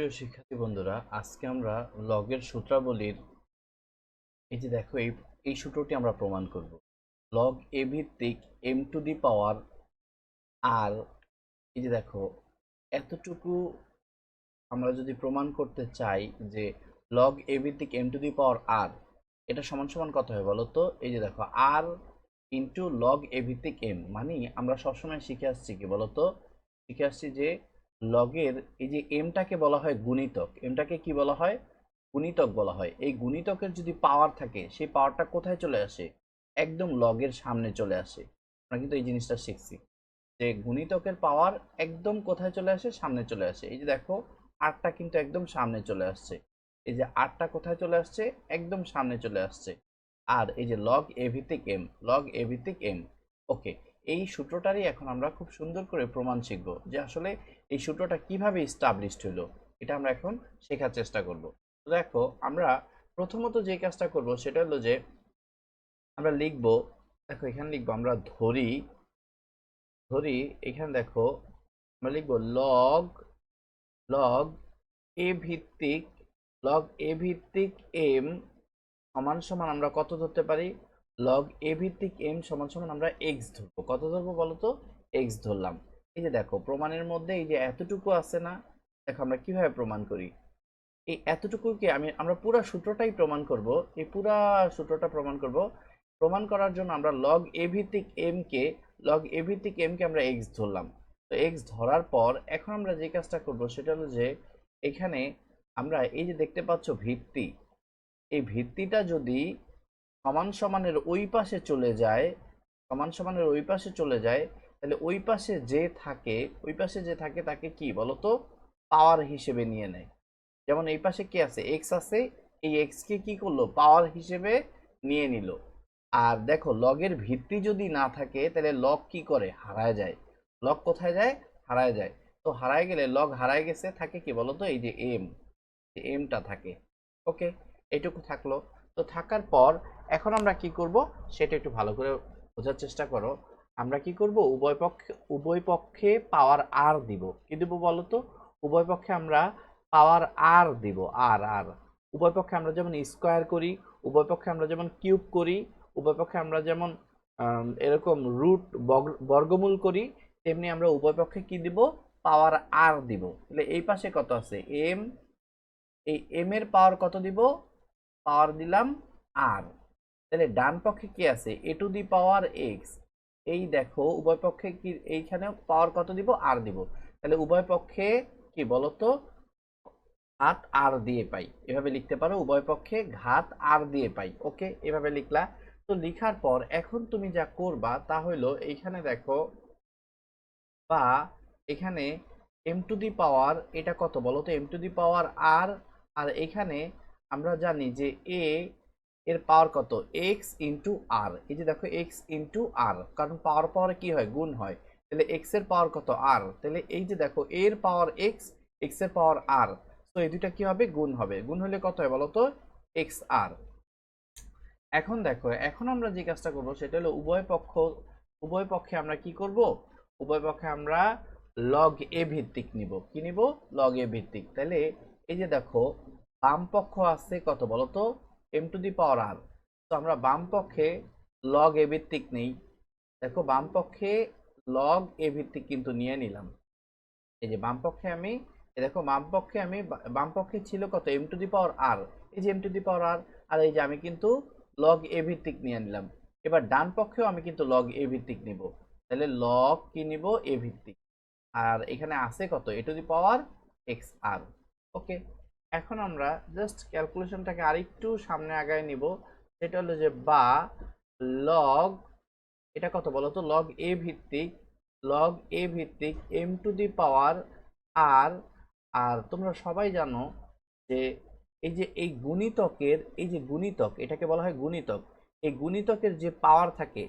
প্রিয় শিক্ষার্থী বন্ধুরা, আজকে আমরা লগের সূত্রাবলীর এই যে দেখো এই সূত্রটি আমরা প্রমাণ করব। লগ এ ভিত্তিক এম টু দি পাওয়ার আর এই যে দেখো এতটুকু আমরা যদি প্রমাণ করতে চাই যে লগ এ ভিত্তিক এম টু দি পাওয়ার আর এটা সমান সমান কত হয় বলো তো। এই যে দেখো আর ইন্টু লগ এ ভিত্তিক এম, মানে আমরা সবসময় শিখে আসছি কি বলতো, শিখে আসছি যে লগের এই যে এমটাকে বলা হয় গুণিতক। এমটাকে কি বলা হয়? গুণিতক বলা হয়। এই গুণিতকের যদি পাওয়ার থাকে সেই পাওয়ারটা কোথায় চলে আসে? একদম লগের সামনে চলে আসে। আমরা কিন্তু এই জিনিসটা শিখছি যে গুণিতকের পাওয়ার একদম কোথায় চলে আসে? সামনে চলে আসে। এই যে দেখো আটটা কিন্তু একদম সামনে চলে আসছে। এই যে আটটা কোথায় চলে আসছে? একদম সামনে চলে আসছে। আর এই যে লগ এ ভিত্তিক এম, লগ এ ভিত্তিক এম। ওকে, এই সূত্রটারই এখন আমরা খুব সুন্দর করে প্রমাণ শিখব যে আসলে এই সূত্রটা কিভাবে এস্টাবলিশড হলো, এটা আমরা এখন শেখার চেষ্টা করব। তো দেখো আমরা প্রথমত যে কাজটা করব সেটা হলো যে আমরা লিখব, দেখো এখানে লিখবো আমরা ধরি, ধরি এখানে দেখো আমরা লিখবো লগ, লগ এ ভিত্তিক, লগ এ ভিত্তিক এম সমান সমান আমরা কত ধরতে পারি? লগ এ ভিত্তিক এম সমান সমান আমরা এক্স ধরবো। কত ধরবো বলো তো? এক্স ধরলাম। এই যে দেখো প্রমাণের মধ্যে এই যে এতটুকু আছে না, দেখো আমরা কিভাবে প্রমাণ করি। এই এতটুকুকে আমরা পুরা সূত্রটাই প্রমাণ করব। এই পুরা সূত্রটা প্রমাণ করব। প্রমাণ করার জন্য আমরা লগ এ ভিত্তিক এম কে, লগ এ ভিত্তিক এম কে আমরা এক্স ধরলাম। তো এক্স ধরার পর এখন আমরা যে কাজটা করব সেটা হলো যে এখানে আমরা এই যে দেখতে পাচ্ছ ভিত্তি, এই ভিত্তিটা যদি সমান সমানের ওই পাশে চলে যায়, সমান সমানের ওই পাশে চলে যায়, তাহলে ওই পাশে যে থাকে, ওই পাশে যে থাকে তাকে কি বলতো? পাওয়ার হিসেবে নিয়ে নেয়। যেমন এই পাশে কি আছে? এক্স আছে, এই এক্স কে কি করলো? পাওয়ার হিসেবে নিয়ে নিল। আর দেখো লগের ভিত্তি যদি না থাকে তাহলে লগ কি করে? হারায় যায়। লগ কোথায় যায়? হারায় যায়। তো হারায় গেলে, লগ হারায় গেছে, থাকে কি বলতো? এই যে এম, এমটা থাকে। ওকে, এটুকু থাকলো। তো থাকার পর এখন আমরা কি করব সেটা একটু ভালো করে বোঝার চেষ্টা করো। আমরা কি করব? উভয় পক্ষে পাওয়ার আর দিব। কি দিব বলো তো? উভয় পক্ষে আমরা পাওয়ার আর দিব। আর আর উভয় পক্ষে আমরা যেমন স্কোয়ার করি, উভয় পক্ষে আমরা যেমন কিউব করি, উভয় পক্ষে আমরা যেমন এরকম রুট বর্গমূল করি, তেমনি আমরা উভয় পক্ষে কি দিব? পাওয়ার আর দিব। তাহলে এই পাশে কত আছে? এম, এই এম এর পাওয়ার কত দিব? পাওয়ার দিলাম আর। তাহলে ডান পক্ষে কি আছে? এ টু দি পাওয়ার এক্স। এই দেখো উভয় পক্ষে কি এইখানে পাওয়ার কত দিব? আর দিব। তাহলে উভয় পক্ষে কি বলতো? ঘাত আর দিয়ে পাই। এভাবে লিখতে পারো, উভয় পক্ষে ঘাত আর দিয়ে পাই। ওকে, এভাবে লিখলা। তো লিখার পর এখন তুমি যা করবা তা হইলো এইখানে দেখো, বা এখানে এম টু দি পাওয়ার এটা কত বলো তো? এম টু দি পাওয়ার আর। আর এখানে আমরা জানি যে এ এর পাওয়ার কত? এক্স ইন্টু আর। এই যে দেখো এক্স ইন্টু আর, কারণ পাওয়ার পাওয়ারে কি হয়? গুণ হয়। তাহলে এক্স এর পাওয়ার কত? আর। তাহলে এই যে দেখো এর পাওয়ার এক্স, এক্স এর পাওয়ার আর। তো এই দুইটা কি হবে? গুণ হবে। গুণ হলে কত হয় বলো তো? এক্স আর। এখন দেখো এখন আমরা যে কাজটা করব সেটা হলো উভয় পক্ষে আমরা কি করব? উভয় পক্ষে আমরা লগ এ ভিত্তিক নিব। কি নিব? লগ এ ভিত্তিক। তাহলে এই যে দেখো বাম পক্ষ আছে কত বলো তো? এম টু দি পাওয়ার আর। তো আমরা বাম পক্ষে লগ এ ভিত্তিক নেই। দেখো বাম পক্ষে লগ এ ভিত্তিক কিন্তু নিয়ে নিলাম। এই যে বাম পক্ষে আমি, দেখো বাম পক্ষে আমি, বাম পক্ষে ছিল কত? এম টু দি পাওয়ার আর। এই যে এম টু দি পাওয়ার আর। আর এই যে আমি কিন্তু লগ এ ভিত্তিক নিয়ে নিলাম। এবার ডান পক্ষেও আমি কিন্তু লগ এ ভিত্তিক নিব। তাহলে লগ কি নিব? এ ভিত্তিক। আর এখানে আছে কত? এ টু দি পাওয়ার এক্স আর। ওকে, এখন আমরা জাস্ট ক্যালকুলেশনটাকে আরেকটু সামনে আগায় নিব। সেটা হলো যে বা লগ, এটা কত বলো তো? লগ এ ভিত্তিক, লগ এ ভিত্তিক এম টু দি পাওয়ার আর। আর তোমরা সবাই জানো যে এই যে এই গুণিতকের, এই যে গুণিতক, এটাকে বলা হয় গুণিতক। এই গুণিতকের যে পাওয়ার থাকে,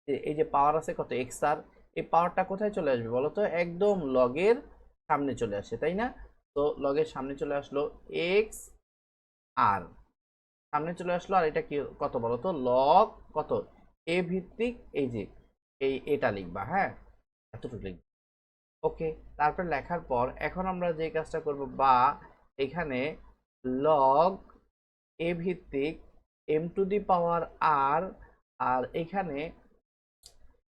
যে এই যে পাওয়ার আছে কত? এক্স আর। এই পাওয়ারটা কোথায় চলে আসবে বলো তো? একদম লগের সামনে চলে আসে, তাই না? তো লগের সামনে চলে আসলো এক্স আর, সামনে চলে আসলো। আর এটা কি কত বলো তো? লগ কত? এ ভিত্তিক, এই যে এই এটা লিখবা, হ্যাঁ, এতটুকু লিখবা। ওকে, তারপর লেখার পর এখন আমরা যে কাজটা করব, বা এখানে লগ এ ভিত্তিক এম টু দি পাওয়ার আর, আর এখানে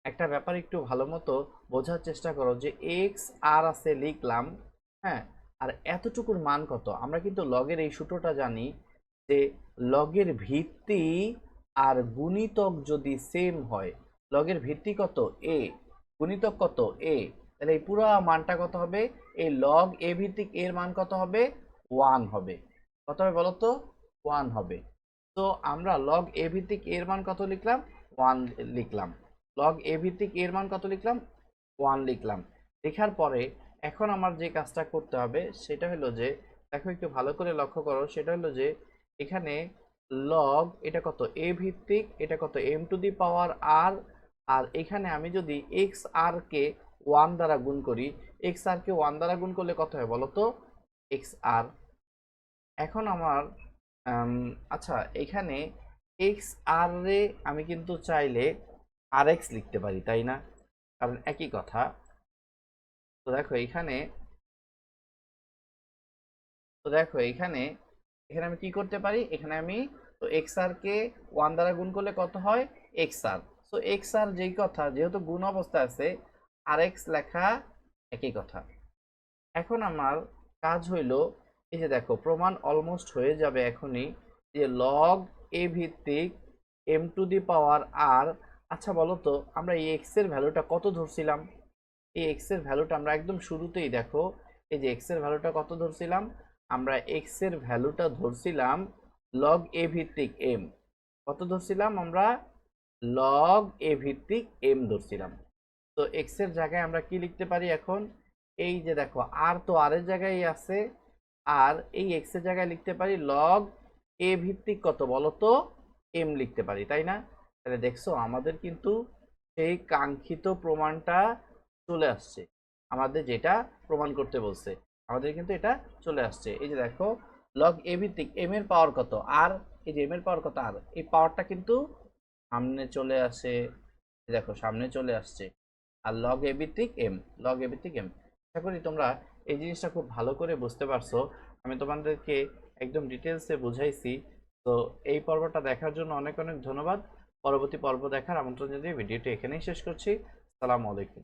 একটা ব্যাপার একটু ভালো মতো বোঝার চেষ্টা করো যে এক্স আর আছে লিখলাম, হ্যাঁ, আর এতটুকুর মান কত? আমরা কিন্তু লগের এই সূত্রটা জানি যে লগের ভিত্তি আর গুণিতক যদি সেম হয়, লগের ভিত্তি কত এ, গুণিতক কত এ, তাহলে এই পুরো মানটা কত হবে? এই লগ এ ভিত্তিক এর মান কত হবে? 1 হবে। কত হবে বলো তো? 1 হবে। তো আমরা লগ এ ভিত্তিক এর মান কত লিখলাম? 1 লিখলাম। লগ এ ভিত্তিক এর মান কত লিখলাম? 1 লিখলাম। লেখার পরে এখন আমার যে কাজটা করতে হবে সেটা হলো যে, দেখো একটু ভালো করে লক্ষ্য করো, সেটা হলো যে এখানে লগ এটা কত এ ভিত্তিক, এটা কত এম টু দি পাওয়ার আর, আর এখানে আমি যদি এক্স আর কে 1 দ্বারা গুণ করি, এক্স আর কে 1 দ্বারা গুণ করলে কত হয় বলো তো? এক্স আর। এখন আমার আচ্ছা, এখানে এক্স আর রে আমি কিন্তু চাইলে আর এক্স লিখতে পারি, তাই না? কারণ একই কথা। তো দেখো এখানে, এখানে আমি কি করতে পারি? এখানে আমি তো এক্স আর কে 1 দ্বারা গুণ করলে কত হয়? এক্স আর। সো এক্স আর যেই কথা, যেহেতু গুণ অবস্থা আছে, আর এক্স লেখা একই কথা। এখন আমার কাজ হইল, এই যে দেখো প্রমাণ অলমোস্ট হয়ে যাবে এখনই, যে লগ এ ভিত্তিক এম টু দি পাওয়ার আর। আচ্ছা বলো তো, আমরা এই এক্স এর ভ্যালুটা কত ধরছিলাম? এই এক্স এর ভ্যালুটা আমরা একদম শুরুতেই দেখো, এই যে এক্স এর ভ্যালুটা কত ধরছিলাম? আমরা এক্স এর ভ্যালুটা ধরছিলাম লগ এ ভিত্তিক এম। কত ধরছিলাম আমরা? লগ এ ভিত্তিক এম ধরছিলাম। তো এক্স এর জায়গায় আমরা কি লিখতে পারি এখন? এই যে দেখো আর তো আর এর জায়গায় আছে, আর এই এক্স এর জায়গায় লিখতে পারি লগ এ ভিত্তিক কত বলো তো? এম লিখতে পারি, তাই না? তাহলে দেখছো আমাদের কিন্তু সেই কাঙ্ক্ষিত প্রমাণটা চলে আসছে। আমাদের যেটা প্রমাণ করতে বলছে, আমাদের কিন্তু এটা চলে আসছে। এই যে দেখো লগ এ ভিত্তিক এম এর পাওয়ার কত আর, এই যে এম এর পাওয়ার কত আর, এই পাওয়ারটা কিন্তু সামনে চলে আসে। দেখো সামনে চলে আসছে। আর লগ এ ভিত্তিক এম, লগ এ ভিত্তিক এম। আশা করি তোমরা এই জিনিসটা খুব ভালো করে বুঝতে পারছো। আমি তোমাদেরকে একদম ডিটেলসে বুঝাইছি। তো এই পর্বটা দেখার জন্য অনেক অনেক ধন্যবাদ। পরবর্তী পর্ব দেখার আমন্ত্রণ জানিয়ে ভিডিওটি এখানেই শেষ করছি। আসসালামু আলাইকুম।